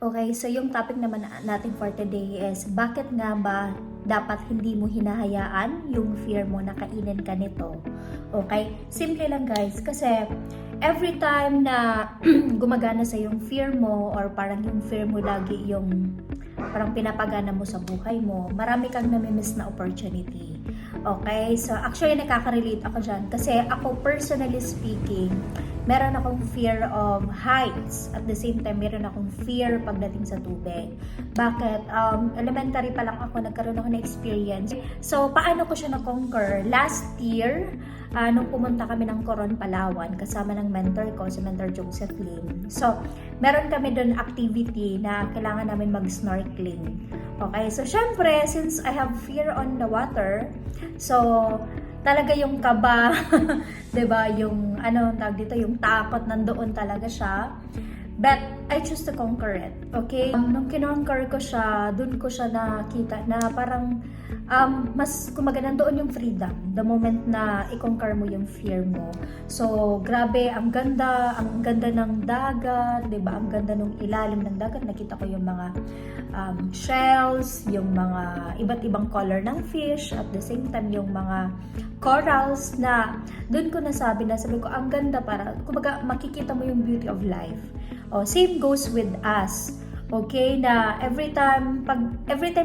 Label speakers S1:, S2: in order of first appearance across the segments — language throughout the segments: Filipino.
S1: Okay, so yung topic naman natin for today is bakit nga ba dapat hindi mo hinahayaan yung fear mo na kainin ka nito? Okay? Simple lang guys, kasi every time na gumagana sa yung fear mo or parang yung fear mo lagi yung parang pinapagana mo sa buhay mo, marami kang namimiss na opportunity. Okay? So actually nakaka-relate ako dyan kasi ako personally speaking, meron akong fear of heights. At the same time, meron akong fear pagdating sa tubig. Bakit? Elementary pa lang ako, nagkaroon ako ng experience. So, paano ko siya na-conquer? Last year, nung pumunta kami ng Coron, Palawan, kasama ng mentor ko, si Mentor Joseph Lim. So, meron kami doon activity na kailangan namin mag-snorkeling. Okay? So, syempre, since I have fear on the water, so, talaga yung kaba, 'di ba? Yung tawag dito, yung takot nandoon talaga siya. But I choose to conquer it. Okay? Nung kinonquer ko siya, dun ko siya nakita na parang mas kumaga nandoon yung freedom the moment na i-conquer mo yung fear mo. So, grabe, ang ganda ng dagat, 'di ba? Ang ganda ng ilalim ng dagat. Nakita ko yung mga shells, yung mga iba't ibang color ng fish, at the same time yung mga corals na doon ko sabi ko ang ganda, para kumbaga makikita mo yung beauty of life. Same goes with us. Okay, na every time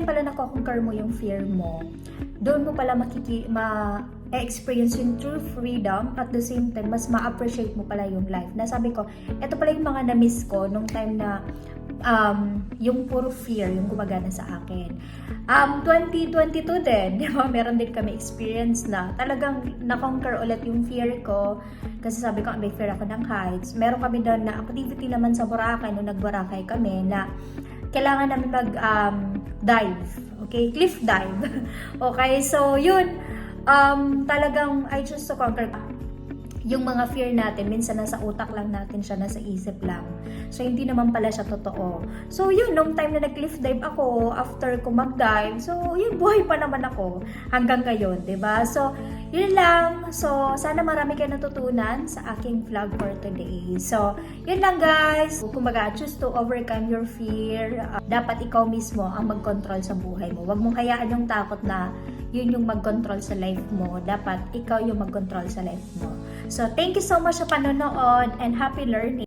S1: pala nakoconquer mo yung fear mo, doon mo pala ma-experience yung true freedom, at the same time mas ma-appreciate mo pala yung life. Nasabi ko, ito pala yung mga na-miss ko nung time na yung puro fear yung gumagana sa akin. 2022 din, di ba? Meron din kami experience na talagang na-conquer ulit yung fear ko, kasi sabi ko, may fear ako ng heights. Meron kami doon na activity naman sa Boracay, nung nag-Boracay kami, na kailangan namin mag-dive. Okay? Cliff dive. Okay? So, yun. Talagang I choose to conquer yung mga fear natin. Minsan nasa utak lang natin siya, nasa isip lang. So, hindi naman pala siya totoo. So, yun, nung time na nag-cliff dive ako, after ko mag-dive, so, yun, buhay pa naman ako hanggang ngayon, diba? So, yun lang. So, sana marami kayo natutunan sa aking vlog for today. So, yun lang guys. Kumbaga, choose to overcome your fear. Dapat ikaw mismo ang mag-control sa buhay mo. Huwag mong hayaan yung takot na yun yung mag-control sa life mo. Dapat ikaw yung mag-control sa life mo. So, thank you so much sa panonood and happy learning.